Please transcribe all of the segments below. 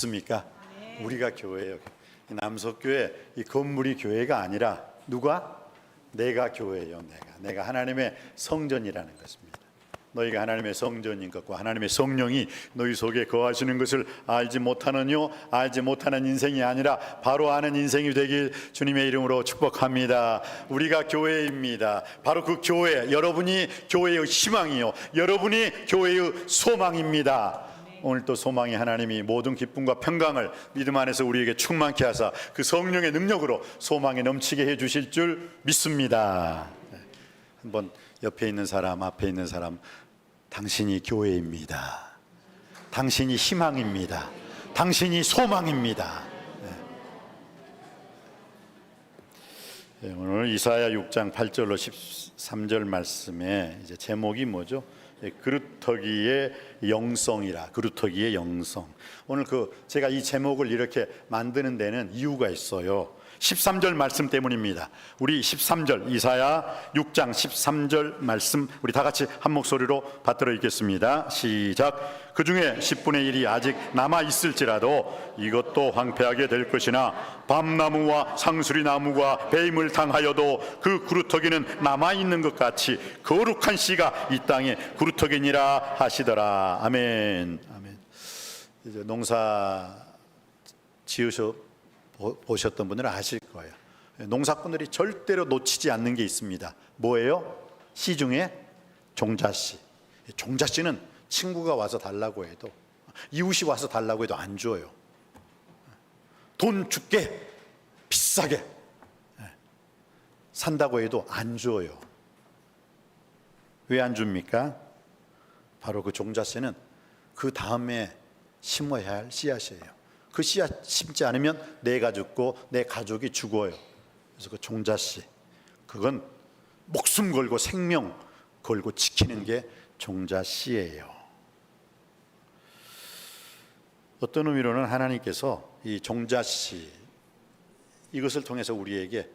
맞습니까? 우리가 교회예요. 남석교회 이 건물이 교회가 아니라 누가? 내가 교회예요. 내가 하나님의 성전이라는 것입니다. 너희가 하나님의 성전인 것과 하나님의 성령이 너희 속에 거하시는 것을 알지 못하느뇨? 알지 못하는 인생이 아니라 바로 아는 인생이 되길 주님의 이름으로 축복합니다. 우리가 교회입니다. 바로 그 교회, 여러분이 교회의 희망이요, 여러분이 교회의 소망입니다. 오늘 또 소망이 하나님이 모든 기쁨과 평강을 믿음 안에서 우리에게 충만케 하사 그 성령의 능력으로 소망에 넘치게 해주실 줄 믿습니다. 한번 옆에 있는 사람, 앞에 있는 사람, 당신이 교회입니다. 당신이 희망입니다. 당신이 소망입니다. 오늘 이사야 6장 8절로 13절 말씀에 이제 제목이 뭐죠? 그루터기의 영성이라. 그루터기의 영성. 오늘 제가 이 제목을 이렇게 만드는 데는 이유가 있어요. 13절 말씀 때문입니다. 우리 13절, 이사야 6장 13절 말씀 우리 다 같이 한 목소리로 받들어 읽겠습니다. 시작. 그 중에 10분의 1이 아직 남아 있을지라도 이것도 황폐하게 될 것이나 밤나무와 상수리나무가 배임을 당하여도 그 구루터기는 남아 있는 것 같이 거룩한 씨가 이 땅에 구루터기니라 하시더라. 아멘. 아멘. 이제 농사 보셨던 분들은 아실 거예요. 농사꾼들이 절대로 놓치지 않는 게 있습니다. 뭐예요? 씨 중에 종자씨. 종자씨는 친구가 와서 달라고 해도, 이웃이 와서 달라고 해도 안 줘요. 돈 줄게, 비싸게 산다고 해도 안 줘요. 왜 안 줍니까? 바로 그 종자씨는 그 다음에 심어야 할 씨앗이에요. 그 씨앗 심지 않으면 내가 죽고 내 가족이 죽어요. 그래서 그 종자씨, 그건 목숨 걸고 생명 걸고 지키는 게 종자씨예요. 어떤 의미로는 하나님께서 이 종자씨, 이것을 통해서 우리에게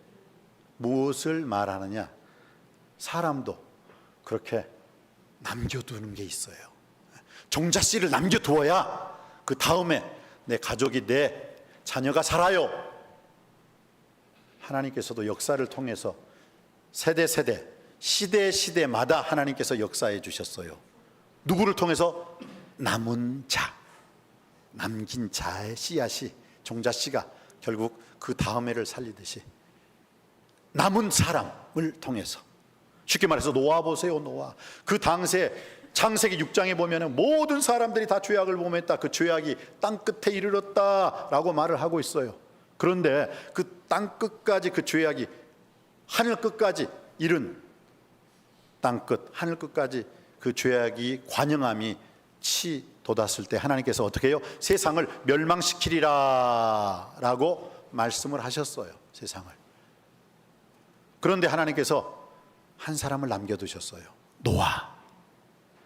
무엇을 말하느냐? 사람도 그렇게 남겨두는 게 있어요. 종자씨를 남겨두어야 그 다음에 내 가족이, 내 자녀가 살아요. 하나님께서도 역사를 통해서 세대, 시대마다 하나님께서 역사해 주셨어요. 누구를 통해서? 남은 자, 남긴 자의 씨앗이, 종자씨가 결국 그 다음 해를 살리듯이 남은 사람을 통해서, 쉽게 말해서 노아 보세요. 노아. 그 당시에 창세기 6장에 보면 모든 사람들이 다 죄악을 범했다. 그 죄악이 땅끝에 이르렀다라고 말을 하고 있어요. 그런데 그 땅끝까지, 그 죄악이 하늘 끝까지 이른, 땅끝 하늘 끝까지 그 죄악이 관영함이 치돋았을 때 하나님께서 어떻게 해요? 세상을 멸망시키리라 라고 말씀을 하셨어요. 세상을. 그런데 하나님께서 한 사람을 남겨두셨어요. 노아.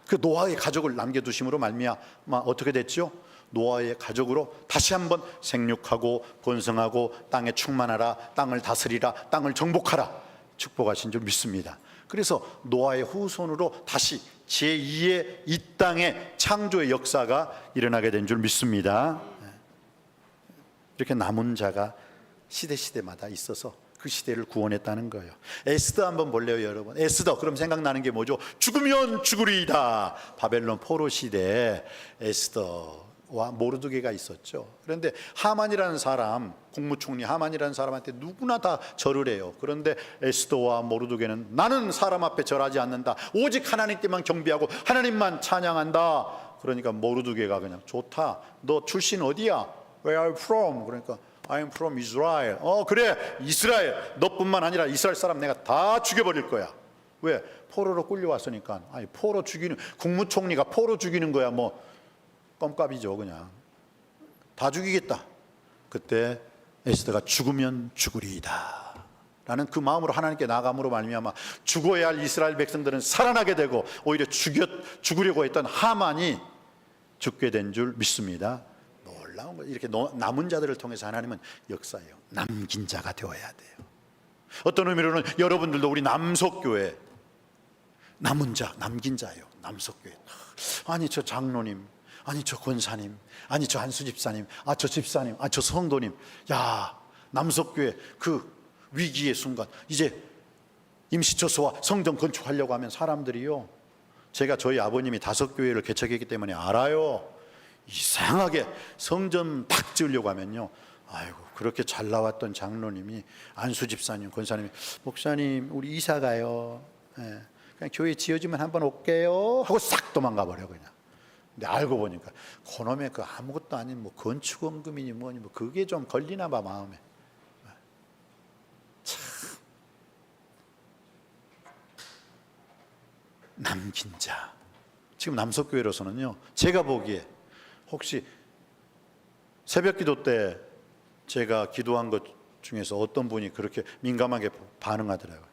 그 노아의 가족을 남겨두심으로 말미암아 어떻게 됐죠? 노아의 가족으로 다시 한번 생육하고 번성하고 땅에 충만하라, 땅을 다스리라, 땅을 정복하라 축복하신 줄 믿습니다. 그래서 노아의 후손으로 다시 제2의 이 땅의 창조의 역사가 일어나게 된 줄 믿습니다. 이렇게 남은 자가 시대마다 있어서 그 시대를 구원했다는 거예요. 에스더 한번 볼래요, 여러분? 에스더, 그럼 생각나는 게 뭐죠? 죽으면 죽으리이다. 바벨론 포로 시대에 에스더와 모르드게가 있었죠. 그런데 하만이라는 사람, 국무총리 하만이라는 사람한테 누구나 다 절을 해요. 그런데 에스더와 모르드게는 나는 사람 앞에 절하지 않는다. 오직 하나님께만 경배하고 하나님만 찬양한다. 그러니까 모르드게가 그냥 좋다. 너 출신 어디야? Where are you from? 그러니까 I'm from Israel. 그래, 이스라엘. 너뿐만 아니라 이스라엘 사람 내가 다 죽여버릴 거야. 왜? 포로로 끌려왔으니까. 아니, 포로 죽이는, 국무총리가 포로 죽이는 거야 뭐 껌값이죠. 그냥 다 죽이겠다. 그때 에스더가 죽으면 죽으리이다 라는 그 마음으로 하나님께 나아감으로 말미암아 죽어야 할 이스라엘 백성들은 살아나게 되고, 오히려 죽으려고 했던 하만이 죽게 된 줄 믿습니다. 이렇게 남은 자들을 통해서 하나님은 역사해요. 남긴 자가 되어야 돼요. 어떤 의미로는 여러분들도 우리 남석교회 남은 자, 남긴 자예요. 남석교회. 아니 저 장로님, 아니 저 권사님, 아니 저 한수 집사님, 아 저 집사님, 아 저 성도님, 야 남석교회 그 위기의 순간 이제 임시처소와 성전 건축하려고 하면 사람들이요, 제가 저희 아버님이 5교회를 개척했기 때문에 알아요. 이상하게 성전 딱 지으려고 하면요, 아이고 그렇게 잘 나왔던 장로님이 안수 집사님, 권사님이 목사님 우리 이사 가요. 예, 그냥 교회 지어지면 한번 올게요 하고 싹 도망가 버려 그냥. 근데 알고 보니까 그놈의 그 아무것도 아닌 뭐 건축원금이니 뭐니 뭐 그게 좀 걸리나 봐 마음에. 참 남긴 자. 지금 남석교회로서는요, 제가 보기에 혹시 새벽기도 때 제가 기도한 것 중에서 어떤 분이 그렇게 민감하게 반응하더라고요.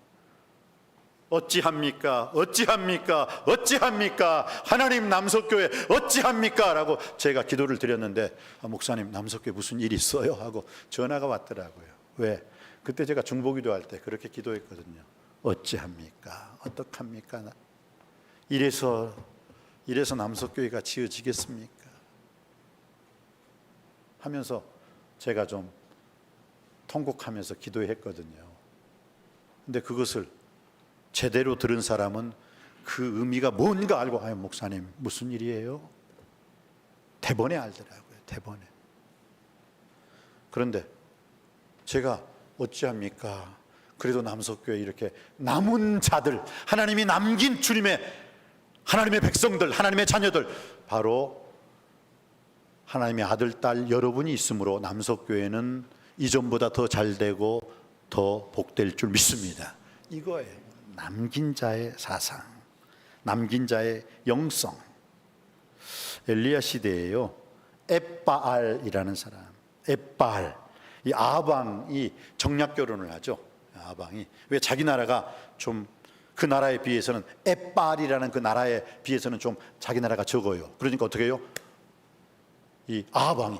어찌합니까? 어찌합니까? 어찌합니까? 하나님 남석교회 어찌합니까? 라고 제가 기도를 드렸는데, 아, 목사님 남석교회 무슨 일 있어요? 하고 전화가 왔더라고요. 왜? 그때 제가 중보기도할 때 그렇게 기도했거든요. 어찌합니까? 어떡합니까? 이래서 남석교회가 지어지겠습니까? 하면서 제가 좀 통곡하면서 기도했거든요. 근데 그것을 제대로 들은 사람은 그 의미가 뭔가 알고, 아유 목사님 무슨 일이에요? 대번에 알더라고요. 대번에. 그런데 제가 어찌합니까? 그래도 남석교회 이렇게 남은 자들, 하나님이 남긴 하나님의 백성들, 하나님의 자녀들, 바로 하나님의 아들, 딸 여러분이 있으므로 남석교회는 이전보다 더 잘되고 더 복될 줄 믿습니다. 이거예요. 남긴 자의 사상, 남긴 자의 영성. 엘리야 시대에요, 엣바알이라는 사람, 엣바알, 이 아방이 정략 결혼을 하죠. 아방이. 왜? 자기 나라가 좀 그 나라에 비해서는, 엣바알이라는 그 나라에 비해서는 좀 자기 나라가 적어요. 그러니까 어떻게 해요? 이 아방이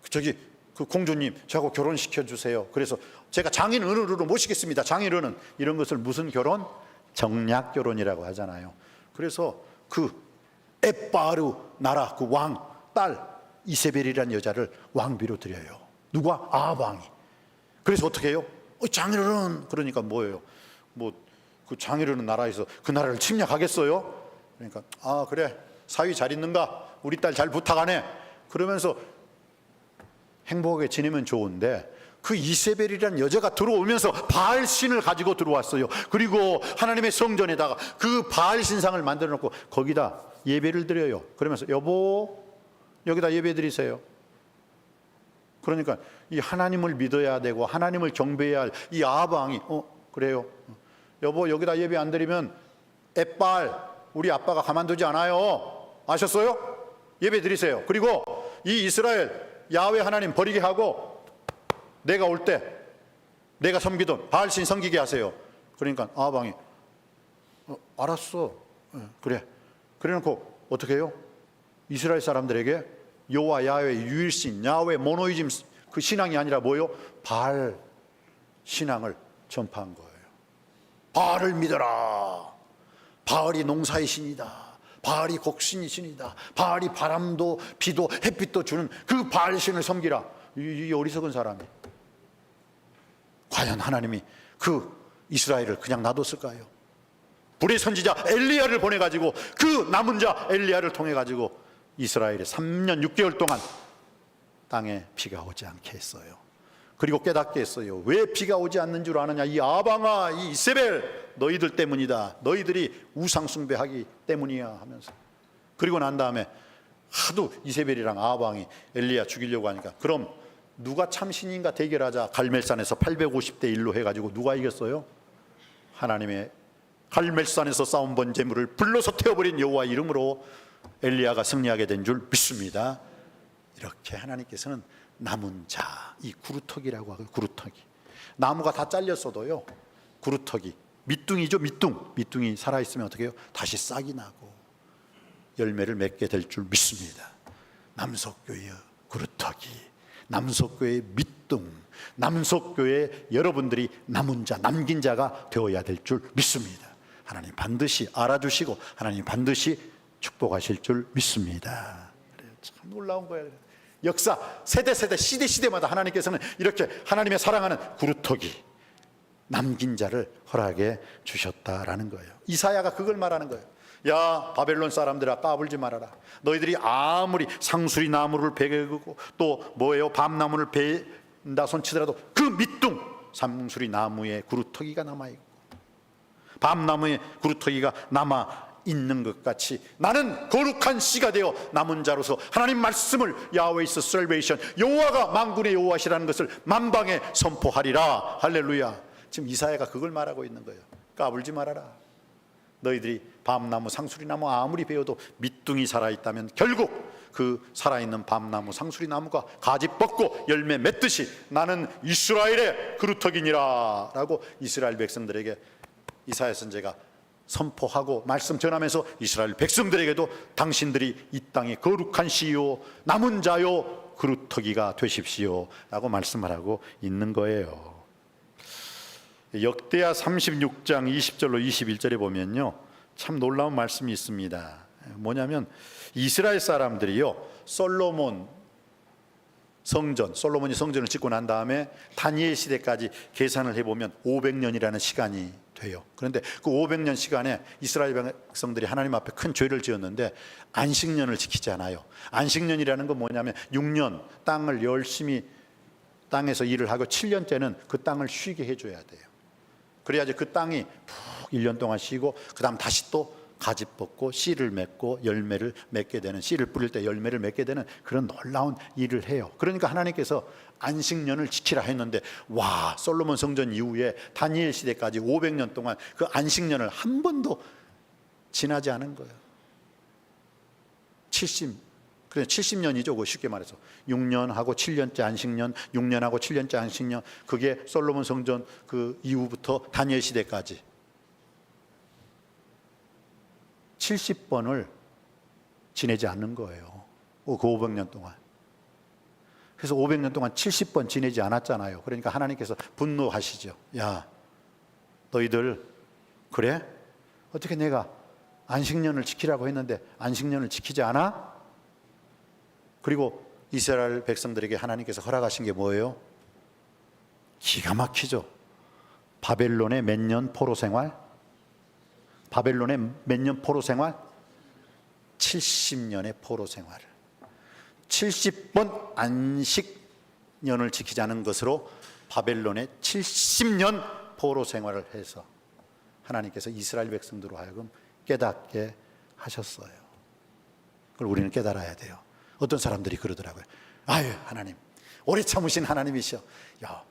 저기 그 공주님 저하고 결혼시켜 주세요. 그래서 제가 장인어른으로 모시겠습니다. 장인어른. 이런 것을 무슨 결혼? 정략 결혼이라고 하잖아요. 그래서 그 엣바르 나라 그 왕 딸 이세벨이라는 여자를 왕비로 드려요. 누가? 아방이. 그래서 어떻게 해요? 장인어른. 그러니까 뭐예요? 뭐 그 장인어른 나라에서 그 나라를 침략하겠어요? 그러니까 아 그래, 사위 잘 있는가? 우리 딸 잘 부탁하네. 그러면서 행복하게 지내면 좋은데, 그 이세벨이라는 여자가 들어오면서 바알 신을 가지고 들어왔어요. 그리고 하나님의 성전에다가 그 바알 신상을 만들어 놓고 거기다 예배를 드려요. 그러면서 여보 여기다 예배 드리세요. 그러니까 이 하나님을 믿어야 되고 하나님을 경배해야 할 이 아방이 그래요, 여보 여기다 예배 안 드리면 엣바알 우리 아빠가 가만두지 않아요. 아셨어요? 예배 드리세요. 그리고 이 이스라엘 야훼 하나님 버리게 하고 내가 올 때 내가 섬기던 바알신 섬기게 하세요. 그러니까 아방이 알았어. 그래. 그래놓고 어떻게 해요? 이스라엘 사람들에게 여호와 야훼 유일신, 야훼 모노이즘 그 신앙이 아니라 뭐요? 바알 신앙을 전파한 거예요. 바알을 믿어라. 바알이 농사의 신이다. 바알이 곡신이 신이다. 바알이 바람도 비도 햇빛도 주는 그 바알 신을 섬기라. 이 어리석은 사람이 과연 하나님이 그 이스라엘을 그냥 놔뒀을까요? 불의 선지자 엘리야를 보내가지고 그 남은 자 엘리야를 통해가지고 이스라엘이 3년 6개월 동안 땅에 비가 오지 않게 했어요. 그리고 깨닫게 했어요. 왜 비가 오지 않는 줄 아느냐? 이 아방아, 이 이세벨 너희들 때문이다. 너희들이 우상 숭배하기 때문이야 하면서. 그리고 난 다음에 하도 이세벨이랑 아방이 엘리야 죽이려고 하니까 그럼 누가 참신인가 대결하자. 갈멜산에서 850대 1로 해가지고 누가 이겼어요? 하나님의 갈멜산에서 싸움 번제물을 불러서 태워버린 여호와 이름으로 엘리야가 승리하게 된 줄 믿습니다. 이렇게 하나님께서는 남은 자, 이 구루터기라고 하고, 구루터기. 나무가 다 잘렸어도요, 구루터기, 밑둥이죠, 밑둥이 살아있으면 어떻게 해요? 다시 싹이 나고 열매를 맺게 될 줄 믿습니다. 남석교회의 구루터기, 남석교회의 밑둥, 남석교회 여러분들이 남은 자, 남긴 자가 되어야 될 줄 믿습니다. 하나님 반드시 알아주시고 하나님 반드시 축복하실 줄 믿습니다. 참 놀라운 거예요. 역사 세대 시대마다 하나님께서는 이렇게 하나님의 사랑하는 구루터기 남긴 자를 허락해 주셨다라는 거예요. 이사야가 그걸 말하는 거예요. 야 바벨론 사람들아, 까불지 말아라. 너희들이 아무리 상수리 나무를 베고 또 뭐예요, 밤나무를 베다 손치더라도 그 밑둥 상수리 나무에 구루터기가 남아있고 밤나무에 구루터기가 남아 있는 것 같이 나는 거룩한 씨가 되어 남은 자로서 하나님 말씀을 야훼이스 셀베이션, 여호와가 만군의 여호와시라는 것을 만방에 선포하리라. 할렐루야. 지금 이사야가 그걸 말하고 있는 거예요. 까불지 말아라. 너희들이 밤나무 상수리나무 아무리 베어도 밑둥이 살아있다면 결국 그 살아있는 밤나무 상수리나무가 가지 뻗고 열매 맺듯이 나는 이스라엘의 그루터기니라 라고 이스라엘 백성들에게 이사야 선지자가 선포하고 말씀 전하면서 이스라엘 백성들에게도 당신들이 이 땅의 거룩한 씨요 남은 자요 그루터기가 되십시오 라고 말씀을 하고 있는 거예요. 역대하 36장 20절로 21절에 보면요 참 놀라운 말씀이 있습니다. 뭐냐면 이스라엘 사람들이요 솔로몬이 성전을 짓고 난 다음에 다니엘 시대까지 계산을 해보면 500년이라는 시간이 돼요. 그런데 그 500년 시간에 이스라엘 백성들이 하나님 앞에 큰 죄를 지었는데 안식년을 지키지 않아요. 안식년이라는 건 뭐냐면 6년 땅을 열심히 땅에서 일을 하고 7년째는 그 땅을 쉬게 해줘야 돼요. 그래야지 그 땅이 푹 1년 동안 쉬고 그 다음 다시 또 가지 뻗고 씨를 맺고 열매를 맺게 되는, 씨를 뿌릴 때 열매를 맺게 되는 그런 놀라운 일을 해요. 그러니까 하나님께서 안식년을 지키라 했는데 와 솔로몬 성전 이후에 다니엘 시대까지 500년 동안 그 안식년을 한 번도 지나지 않은 거예요. 70년이죠. 쉽게 말해서 6년하고 7년째 안식년, 6년하고 7년째 안식년, 그게 솔로몬 성전 그 이후부터 다니엘 시대까지 70번을 지내지 않는 거예요. 그 500년 동안. 그래서 500년 동안 70번 지내지 않았잖아요. 그러니까 하나님께서 분노하시죠. 야, 너희들 그래? 어떻게 내가 안식년을 지키라고 했는데 안식년을 지키지 않아? 그리고 이스라엘 백성들에게 하나님께서 허락하신 게 뭐예요? 기가 막히죠. 바벨론의 몇 년 포로 생활? 바벨론의 몇 년 포로 생활? 70년의 포로 생활을 70번 안식년을 지키지 않은 것으로 바벨론의 70년 포로 생활을 해서 하나님께서 이스라엘 백성들로 하여금 깨닫게 하셨어요. 그걸 우리는 깨달아야 돼요. 어떤 사람들이 그러더라고요. 아유 하나님 오래 참으신 하나님이셔. 야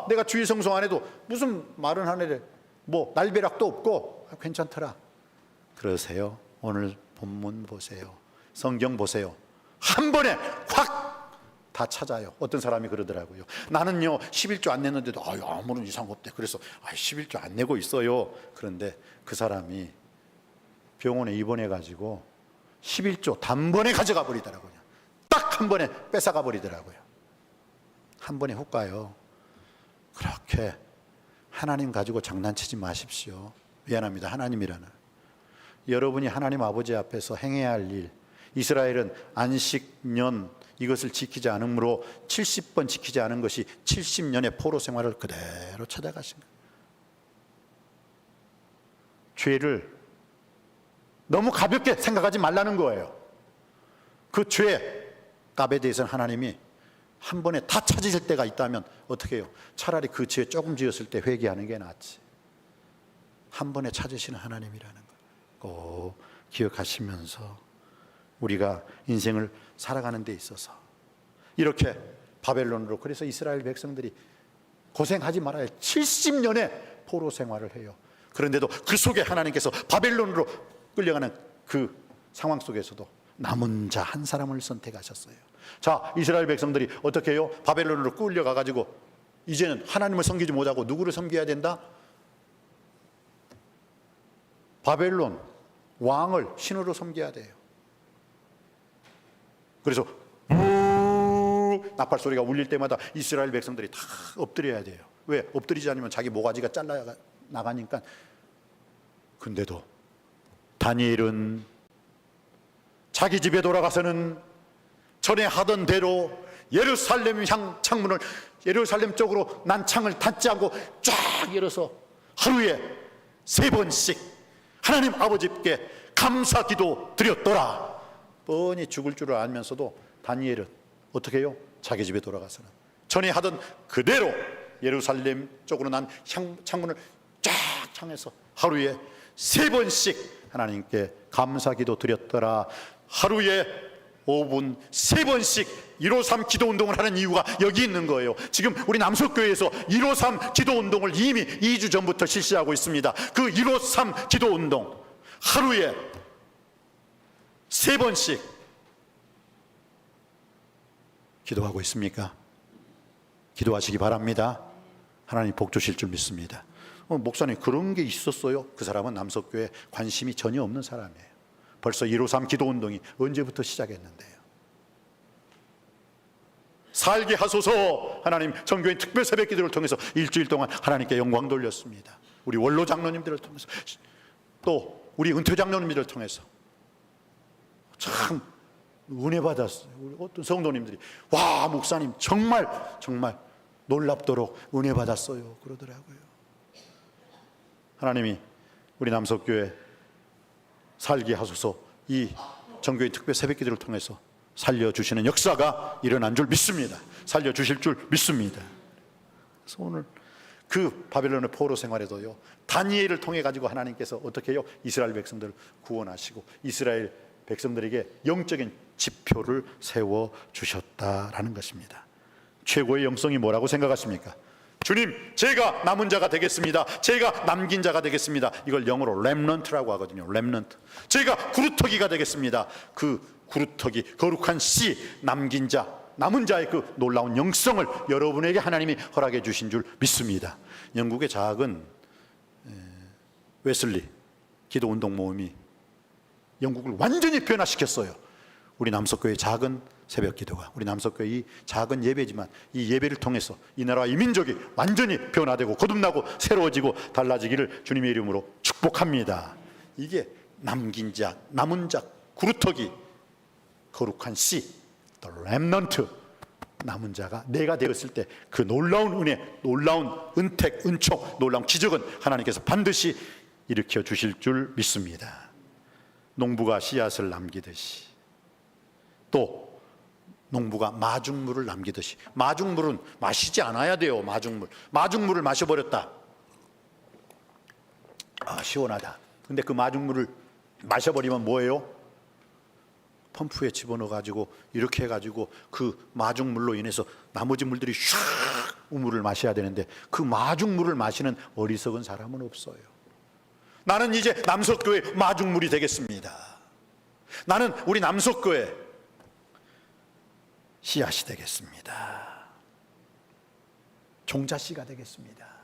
내가 주일 성송 안 해도 무슨 말은 하늘에 뭐 날벼락도 없고 괜찮더라. 그러세요? 오늘 본문 보세요. 성경 보세요. 한 번에 확 다 찾아요. 어떤 사람이 그러더라고요. 나는요 11조 안 냈는데도 아무런 이상 없대. 그래서 11조 안 내고 있어요. 그런데 그 사람이 병원에 입원해 가지고 11조 단번에 가져가 버리더라고요. 딱 한 번에 뺏어가 버리더라고요. 한 번에 훅 가요. 그렇게 하나님 가지고 장난치지 마십시오. 미안합니다. 하나님이라는 여러분이 하나님 아버지 앞에서 행해야 할 일, 이스라엘은 안식년 이것을 지키지 않으므로 70번 지키지 않은 것이 70년의 포로 생활을 그대로 찾아가신 거예요. 죄를 너무 가볍게 생각하지 말라는 거예요. 그 죄 값에 대해서는 하나님이 한 번에 다 찾으실 때가 있다면 어떻게 해요? 차라리 그 죄 조금 지었을 때 회개하는 게 낫지. 한 번에 찾으시는 하나님이라는 걸 꼭 기억하시면서 우리가 인생을 살아가는 데 있어서 이렇게 바벨론으로, 그래서 이스라엘 백성들이 고생하지 말아야 70년의 포로 생활을 해요. 그런데도 그 속에 하나님께서 바벨론으로 끌려가는 그 상황 속에서도 남은 자 한 사람을 선택하셨어요. 자, 이스라엘 백성들이 어떻게 해요? 바벨론으로 끌려가 가지고 이제는 하나님을 섬기지 못하고 누구를 섬겨야 된다? 바벨론 왕을 신으로 섬겨야 돼요. 그래서 나팔 소리가 울릴 때마다 이스라엘 백성들이 다 엎드려야 돼요. 왜? 엎드리지 않으면 자기 모가지가 잘라 나가니까. 근데도 다니엘은 자기 집에 돌아가서는 전에 하던 대로 예루살렘 향 창문을 예루살렘 쪽으로 난 창을 닫지 않고 쫙 열어서 하루에 3번씩 하나님 아버지께 감사기도 드렸더라. 뻔히 죽을 줄을 알면서도 다니엘은 어떻게 해요? 자기 집에 돌아가서는 전에 하던 그대로 예루살렘 쪽으로 난 창문을 쫙 창해서 하루에 3번씩 하나님께 감사기도 드렸더라. 하루에 5분 3번씩 153 기도 운동을 하는 이유가 여기 있는 거예요. 지금 우리 남석교회에서 153 기도 운동을 이미 2주 전부터 실시하고 있습니다. 그 153 기도 운동 하루에 3번씩 기도하고 있습니까? 기도하시기 바랍니다. 하나님 복 주실 줄 믿습니다. 목사님 그런 게 있었어요? 그 사람은 남석교회에 관심이 전혀 없는 사람이에요. 벌써 153 기도 운동이 언제부터 시작했는데요. 살게 하소서. 하나님 정교인 특별 새벽 기도를 통해서 일주일 동안 하나님께 영광 돌렸습니다. 우리 원로 장로님들을 통해서 또 우리 은퇴 장로님들을 통해서 참 은혜 받았어요. 우리 어떤 성도님들이 와 목사님 정말 놀랍도록 은혜 받았어요 그러더라고요. 하나님이 우리 남석교회 살게 하소서 이 정교인 특별 새벽 기도를 통해서 살려주시는 역사가 일어난 줄 믿습니다. 살려주실 줄 믿습니다. 그래서 오늘 그 바벨론의 포로 생활에도요 다니엘을 통해 가지고 하나님께서 어떻게 해요? 이스라엘 백성들을 구원하시고 이스라엘 백성들에게 영적인 지표를 세워주셨다라는 것입니다. 최고의 영성이 뭐라고 생각하십니까? 주님 제가 남은 자가 되겠습니다. 제가 남긴 자가 되겠습니다. 이걸 영어로 렘넌트라고 하거든요. 렘넌트. 제가 구루터기가 되겠습니다. 그 구루터기 거룩한 씨 남긴 자 남은 자의 그 놀라운 영성을 여러분에게 하나님이 허락해 주신 줄 믿습니다. 영국의 작은 웨슬리 기도운동 모임이 영국을 완전히 변화시켰어요. 우리 남석교의 작은 새벽 기도가 우리 남석교의 이 작은 예배지만 이 예배를 통해서 이 나라와 이 민족이 완전히 변화되고 거듭나고 새로워지고 달라지기를 주님의 이름으로 축복합니다. 이게 남긴 자 남은 자 구루터기 거룩한 씨 또 렘넌트 남은 자가 내가 되었을 때 그 놀라운 은혜 놀라운 은택 은총 놀라운 기적은 하나님께서 반드시 일으켜 주실 줄 믿습니다. 농부가 씨앗을 남기듯이 또 농부가 마중물을 남기듯이 마중물은 마시지 않아야 돼요. 마중물을 마셔버렸다. 시원하다. 근데 그 마중물을 마셔버리면 뭐예요? 펌프에 집어넣어 가지고 이렇게 해가지고 그 마중물로 인해서 나머지 물들이 샥 우물을 마셔야 되는데 그 마중물을 마시는 어리석은 사람은 없어요. 나는 이제 남석교회 마중물이 되겠습니다. 나는 우리 남석교회 씨앗이 되겠습니다. 종자씨가 되겠습니다.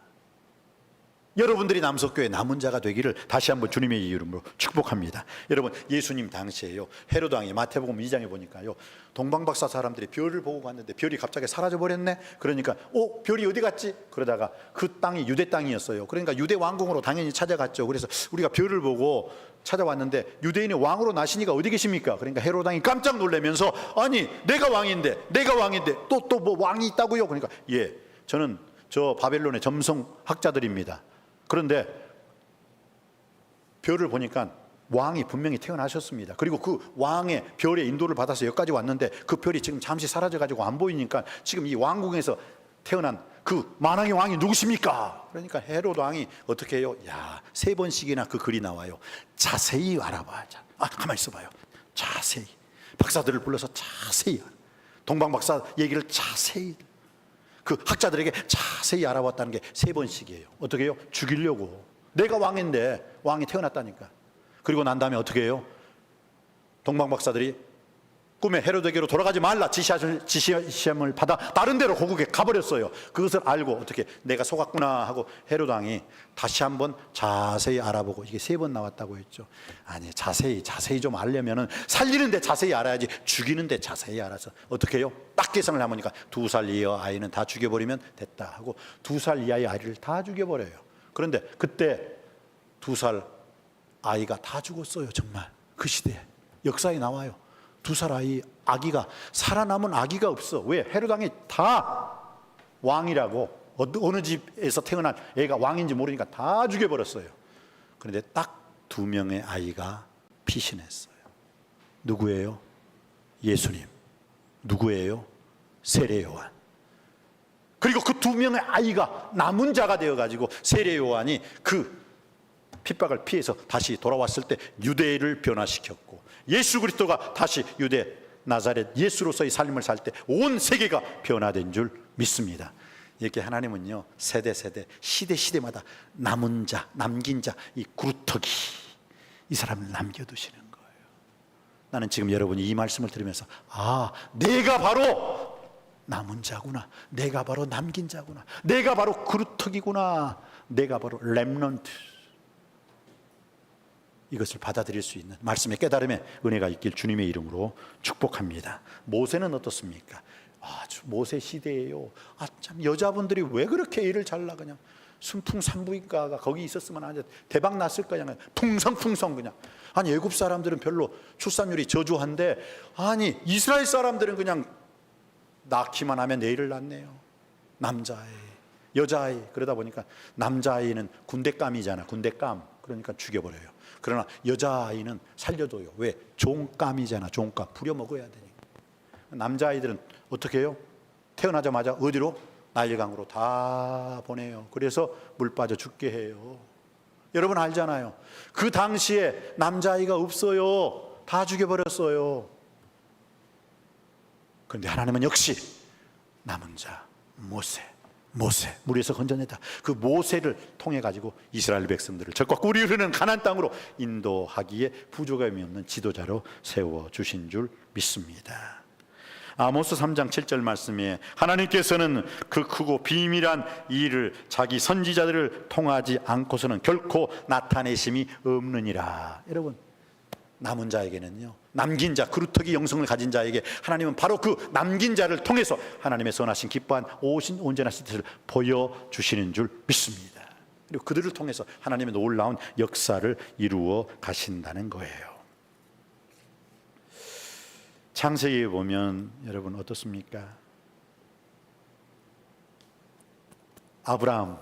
여러분들이 남석교회 남은 자가 되기를 다시 한번 주님의 이름으로 축복합니다. 여러분 예수님 당시에요 헤로드 왕이 마태복음 2장에 보니까요 동방박사 사람들이 별을 보고 갔는데 별이 갑자기 사라져 버렸네. 그러니까 별이 어디 갔지? 그러다가 그 땅이 유대 땅이었어요. 그러니까 유대 왕궁으로 당연히 찾아갔죠. 그래서 우리가 별을 보고 찾아왔는데 유대인의 왕으로 나시니가 어디 계십니까? 그러니까 헤로드 왕이 깜짝 놀라면서 아니 내가 왕인데 또 뭐 왕이 있다고요? 그러니까 예 저는 저 바벨론의 점성학자들입니다. 그런데 별을 보니까 왕이 분명히 태어나셨습니다. 그리고 그 왕의 별의 인도를 받아서 여기까지 왔는데 그 별이 지금 잠시 사라져가지고 안 보이니까 지금 이 왕궁에서 태어난 그 만왕의 왕이 누구십니까? 그러니까 헤로드 왕이 어떻게 해요? 3번씩이나 그 글이 나와요. 자세히 알아봐야죠. 가만히 있어봐요. 자세히 박사들을 불러서 자세히 동방 박사 얘기를 자세히 그 학자들에게 자세히 알아봤다는 게 3번씩이에요. 어떻게 해요? 죽이려고. 내가 왕인데 왕이 태어났다니까. 그리고 난 다음에 어떻게 해요? 동방 박사들이 꿈에 헤로드에게로 돌아가지 말라 지시함을 받아 다른 데로 고국에 가버렸어요. 그것을 알고 어떻게 내가 속았구나 하고 헤로드 왕이 다시 한번 자세히 알아보고 이게 3번 나왔다고 했죠. 아니 자세히 좀 알려면은 살리는데 자세히 알아야지 죽이는데 자세히 알아서 어떻게 해요? 딱 계산을 해보니까 2살 이하 아이는 다 죽여버리면 됐다 하고 2살 이하의 아이를 다 죽여버려요. 그런데 그때 2살 아이가 다 죽었어요. 정말 그 시대에 역사에 나와요. 두 살 아기가 살아남은 아기가 없어. 왜? 헤롯 왕이 다 왕이라고, 어느 집에서 태어난 애가 왕인지 모르니까 다 죽여버렸어요. 그런데 딱 2명의 아이가 피신했어요. 누구예요? 예수님. 누구예요? 세례 요한. 그리고 그 2명의 아이가 남은 자가 되어가지고 세례 요한이 그 핍박을 피해서 다시 돌아왔을 때 유대를 변화시켰고, 예수 그리스도가 다시 유대 나사렛 예수로서의 삶을 살 때 온 세계가 변화된 줄 믿습니다. 이렇게 하나님은요, 세대 시대마다 남은 자, 남긴 자, 이 구루터기, 이 사람을 남겨두시는 거예요. 나는 지금 여러분이 이 말씀을 들으면서, 아, 내가 바로 남은 자구나, 내가 바로 남긴 자구나, 내가 바로 그루터기구나, 내가 바로 렘넌트, 이것을 받아들일 수 있는 말씀의 깨달음의 은혜가 있길 주님의 이름으로 축복합니다. 모세는 어떻습니까? 모세 시대예요. 참 여자분들이 왜 그렇게 일을 잘 나가냐, 순풍산부인과가 거기 있었으면 아주 대박 났을 거야. 풍성풍성 그냥. 아니 애굽 사람들은 별로 출산율이 저조한데, 아니 이스라엘 사람들은 그냥 낳기만 하면 내일을 낳네요. 남자아이, 여자아이. 그러다 보니까 남자아이는 군대감이잖아. 군대감. 그러니까 죽여버려요. 그러나 여자아이는 살려둬요. 왜? 종감이잖아. 종감. 부려먹어야 되니까. 남자아이들은 어떻게 해요? 태어나자마자 어디로? 나일강으로 다 보내요. 그래서 물 빠져 죽게 해요. 여러분 알잖아요. 그 당시에 남자아이가 없어요. 다 죽여버렸어요. 그런데 하나님은 역시 남은 자 모세 물에서 건져냈다. 그 모세를 통해 가지고 이스라엘 백성들을 적과 꿀이 흐르는 가나안 땅으로 인도하기에 부족함이 없는 지도자로 세워주신 줄 믿습니다. 아모스 3장 7절 말씀에 하나님께서는 그 크고 비밀한 일을 자기 선지자들을 통하지 않고서는 결코 나타내심이 없느니라. 여러분, 남은 자에게는요, 남긴 자, 그루터기 영성을 가진 자에게 하나님은 바로 그 남긴 자를 통해서 하나님의 선하신 기뻐한 오신 온전하신 뜻을 보여주시는 줄 믿습니다. 그리고 그들을 통해서 하나님의 놀라운 역사를 이루어 가신다는 거예요. 창세기에 보면 여러분 어떻습니까? 아브라함,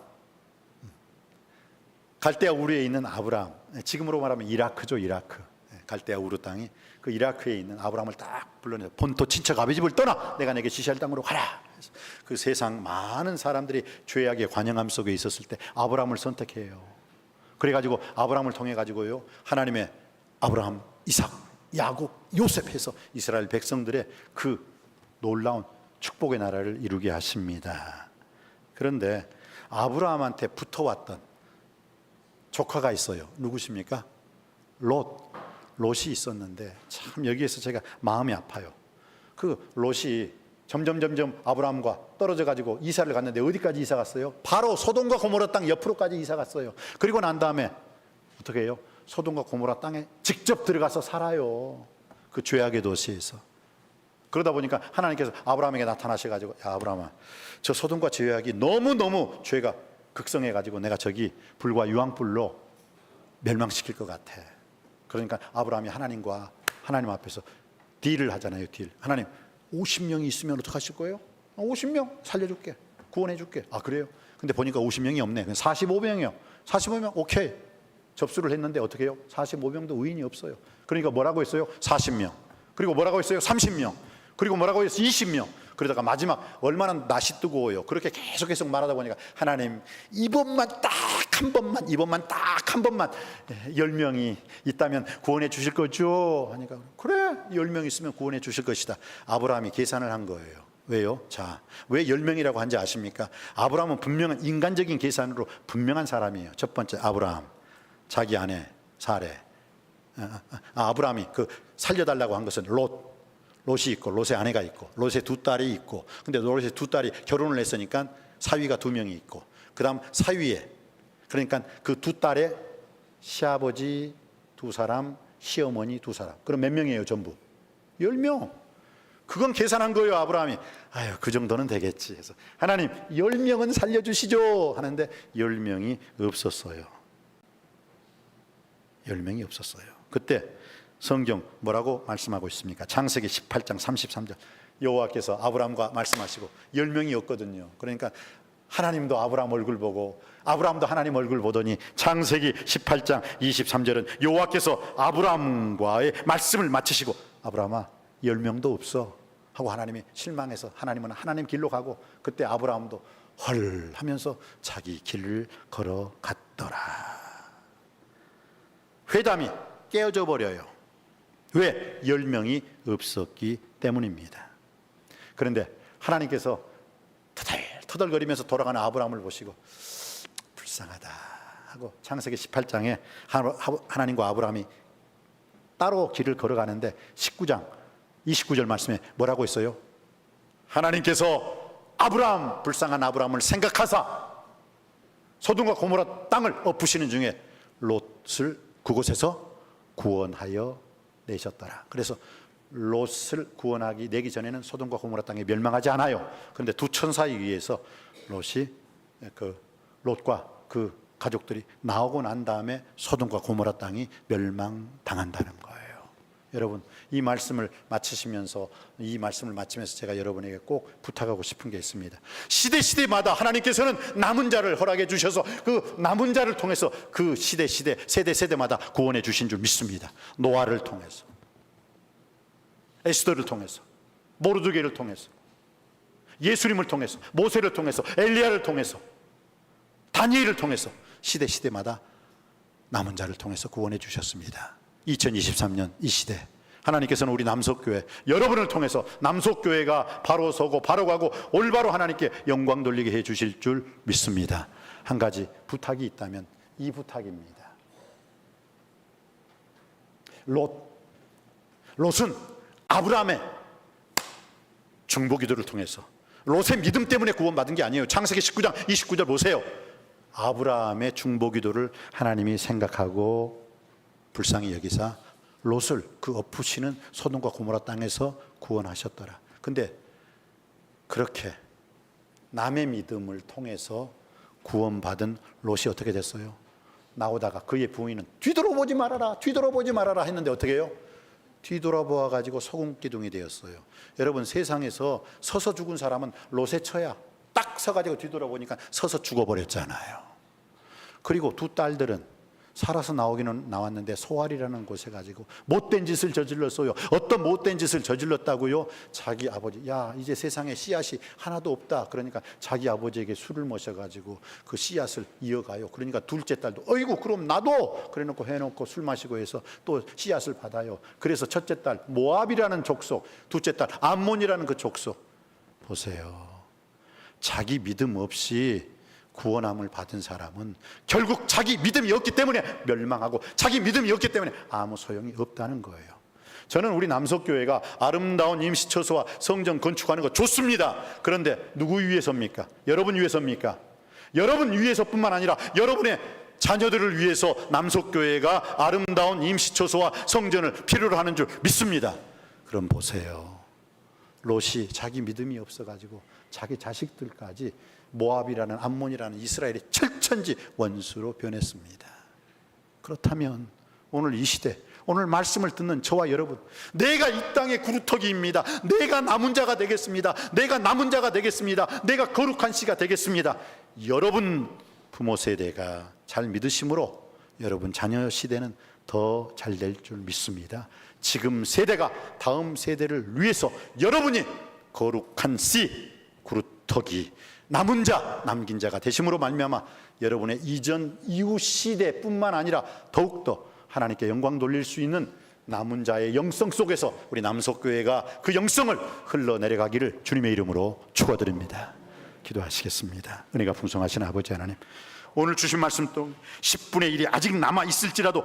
갈대아 우르에 있는 아브라함, 지금으로 말하면 이라크죠. 이라크, 갈대아 우르 땅이, 그 이라크에 있는 아브라함을 딱 불러내서 본토 친척 아비 집을 떠나 내가 내게 지시할 땅으로 가라. 그 세상 많은 사람들이 죄악의 관영함 속에 있었을 때 아브라함을 선택해요. 그래가지고 아브라함을 통해 가지고요, 하나님의 아브라함, 이삭, 야곱, 요셉해서 이스라엘 백성들의 그 놀라운 축복의 나라를 이루게 하십니다. 그런데 아브라함한테 붙어왔던 조카가 있어요. 누구십니까? 롯이 있었는데, 참 여기에서 제가 마음이 아파요. 그 롯이 점점 아브라함과 떨어져 가지고 이사를 갔는데 어디까지 이사 갔어요? 바로 소돔과 고모라 땅 옆으로까지 이사 갔어요. 그리고 난 다음에 어떻게 해요? 소돔과 고모라 땅에 직접 들어가서 살아요. 그 죄악의 도시에서. 그러다 보니까 하나님께서 아브라함에게 나타나셔가지고, 야 아브라함아, 저 소돔과 죄악이 너무너무 죄가 극성해가지고 내가 저기 불과 유황불로 멸망시킬 것 같아. 그러니까 아브라함이 하나님 앞에서 딜을 하잖아요. 딜. 하나님, 50명이 있으면 어떡하실 거예요? 50명 살려줄게, 구원해줄게. 아 그래요? 근데 보니까 50명이 없네. 45명이요 45명 오케이. 접수를 했는데 어떻게 해요? 45명도 의인이 없어요. 그러니까 뭐라고 했어요? 40명. 그리고 뭐라고 했어요? 30명. 그리고 뭐라고 했어요? 20명. 그러다가 마지막 얼마나 낯이 뜨거워요. 그렇게 계속 말하다 보니까 하나님, 이번만 딱 한 번만, 이번만 딱 한 번만 10명이 있다면 구원해 주실 거죠? 하니까 그래, 10명 있으면 구원해 주실 것이다. 아브라함이 계산을 한 거예요. 왜요? 자, 왜 10명이라고 한지 아십니까? 아브라함은 분명한 인간적인 계산으로 분명한 사람이에요. 첫 번째, 아브라함 자기 아내 사레, 아브라함이 그 살려달라고 한 것은 롯이 있고, 롯의 아내가 있고, 롯의 두 딸이 있고, 근데 롯의 두 딸이 결혼을 했으니까 사위가 2명이 있고, 그 다음 사위에, 그러니까 그 두 딸의 시아버지 2사람, 시어머니 2사람. 그럼 몇 명이에요 전부? 10명. 그건 계산한 거예요. 아브라함이 아유 그 정도는 되겠지 해서 하나님 10명은 살려주시죠 하는데 10명이 없었어요. 10명이 없었어요. 그때 성경 뭐라고 말씀하고 있습니까? 창세기 18장 33절. 여호와께서 아브라함과 말씀하시고 10명이었거든요. 그러니까 하나님도 아브라함 얼굴 보고 아브라함도 하나님 얼굴 보더니 창세기 18장 23절은 여호와께서 아브라함과의 말씀을 마치시고 아브라함아 10명도 없어 하고 하나님이 실망해서 하나님은 하나님 길로 가고 그때 아브라함도 헐 하면서 자기 길을 걸어갔더라. 회담이 깨어져 버려요. 왜? 10명이 없었기 때문입니다. 그런데 하나님께서 터덜거리면서 돌아가는 아브라함을 보시고 불쌍하다 하고 창세기 18장에 하나님과 아브라함이 따로 길을 걸어가는데 19장 29절 말씀에 뭐라고 있어요? 하나님께서 아브라함, 불쌍한 아브라함을 생각하사 소돔과 고모라 땅을 엎으시는 중에 롯을 그곳에서 구원하여 내셨더라. 그래서 롯을 구원하기 내기 전에는 소돔과 고모라 땅이 멸망하지 않아요. 그런데 두 천사에 의해서 롯과 그 가족들이 나오고 난 다음에 소돔과 고모라 땅이 멸망당한다는 거예요. 여러분, 이 말씀을 마치면서 제가 여러분에게 꼭 부탁하고 싶은 게 있습니다. 시대마다 하나님께서는 남은 자를 허락해 주셔서 그 남은 자를 통해서 그 세대마다 구원해 주신 줄 믿습니다. 노아를 통해서, 에스더를 통해서, 모르드게를 통해서, 예수님을 통해서, 모세를 통해서, 엘리야를 통해서, 다니엘을 통해서 시대마다 남은 자를 통해서 구원해 주셨습니다. 2023년 이 시대 하나님께서는 우리 남석교회 여러분을 통해서 남석교회가 바로 서고 바로 가고 올바로 하나님께 영광 돌리게 해 주실 줄 믿습니다. 한 가지 부탁이 있다면 이 부탁입니다. 롯은 아브라함의 중보기도를 통해서 롯의 믿음 때문에 구원받은 게 아니에요. 창세기 19장 29절 보세요. 아브라함의 중보기도를 하나님이 생각하고 불쌍히 여기사 롯을 그 엎으시는 소돔과 고모라 땅에서 구원하셨더라. 근데 그렇게 남의 믿음을 통해서 구원받은 롯이 어떻게 됐어요? 나오다가 그의 부인은 뒤돌아보지 말아라 했는데 어떻게 해요? 뒤돌아보아 가지고 소금기둥이 되었어요. 여러분, 세상에서 서서 죽은 사람은 롯의 처야. 딱 서가지고 뒤돌아보니까 서서 죽어버렸잖아요. 그리고 두 딸들은 살아서 나오기는 나왔는데 소알이라는 곳에 가지고 못된 짓을 저질렀어요. 어떤 못된 짓을 저질렀다고요? 자기 아버지, 야 이제 세상에 씨앗이 하나도 없다. 그러니까 자기 아버지에게 술을 모셔가지고 그 씨앗을 이어가요. 그러니까 둘째 딸도 어이구 그럼 나도 그래놓고 해놓고 술 마시고 해서 또 씨앗을 받아요. 그래서 첫째 딸 모압이라는 족속, 둘째 딸 암몬이라는 그 족속. 보세요, 자기 믿음 없이 구원함을 받은 사람은 결국 자기 믿음이 없기 때문에 멸망하고 자기 믿음이 없기 때문에 아무 소용이 없다는 거예요. 저는 우리 남석교회가 아름다운 임시처소와 성전 건축하는 거 좋습니다. 그런데 누구 위해서입니까? 여러분 위해서입니까? 여러분 위해서뿐만 아니라 여러분의 자녀들을 위해서 남석교회가 아름다운 임시처소와 성전을 필요로 하는 줄 믿습니다. 그럼 보세요, 롯이 자기 믿음이 없어가지고 자기 자식들까지 모압이라는 암몬이라는 이스라엘의 철천지 원수로 변했습니다. 그렇다면 오늘 이 시대, 오늘 말씀을 듣는 저와 여러분, 내가 이 땅의 구루터기입니다. 내가 남은 자가 되겠습니다. 내가 남은 자가 되겠습니다. 내가 거룩한 씨가 되겠습니다. 여러분 부모 세대가 잘 믿으심으로 여러분 자녀 시대는 더 잘 될 줄 믿습니다. 지금 세대가 다음 세대를 위해서 여러분이 거룩한 씨, 구루터기, 남은 자, 남긴 자가 되심으로 말미암아 여러분의 이전 이후 시대뿐만 아니라 더욱더 하나님께 영광 돌릴 수 있는 남은 자의 영성 속에서 우리 남석교회가 그 영성을 흘러내려가기를 주님의 이름으로 축원드립니다. 기도하시겠습니다. 은혜가 풍성하신 아버지 하나님, 오늘 주신 말씀 또 10분의 1이 아직 남아 있을지라도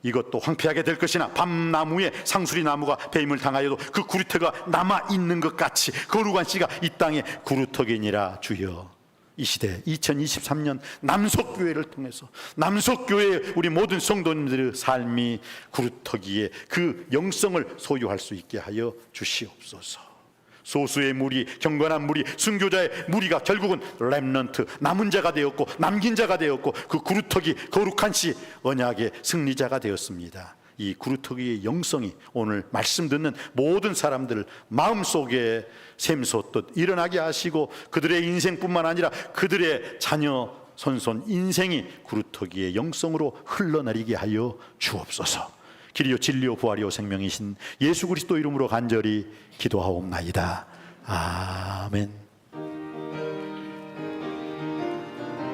이것도 황폐하게 될 것이나 밤나무에 상수리 나무가 배임을 당하여도 그 구루터가 남아 있는 것 같이 거룩한 씨가 이 땅에 구루터기니라. 주여, 이 시대 2023년 남석교회를 통해서 남석교회의 우리 모든 성도님들의 삶이 구루터기에 그 영성을 소유할 수 있게 하여 주시옵소서. 소수의 무리, 경건한 무리, 순교자의 무리가 결국은 렘넌트, 남은 자가 되었고 남긴 자가 되었고 그 구루터기 거룩한 씨 언약의 승리자가 되었습니다. 이 구루터기의 영성이 오늘 말씀 듣는 모든 사람들 마음속에 샘솟듯 일어나게 하시고 그들의 인생뿐만 아니라 그들의 자녀 손손 인생이 구루터기의 영성으로 흘러내리게 하여 주옵소서. 길이요 진리요 부활이요 생명이신 예수 그리스도 이름으로 간절히 기도하옵나이다. 아멘.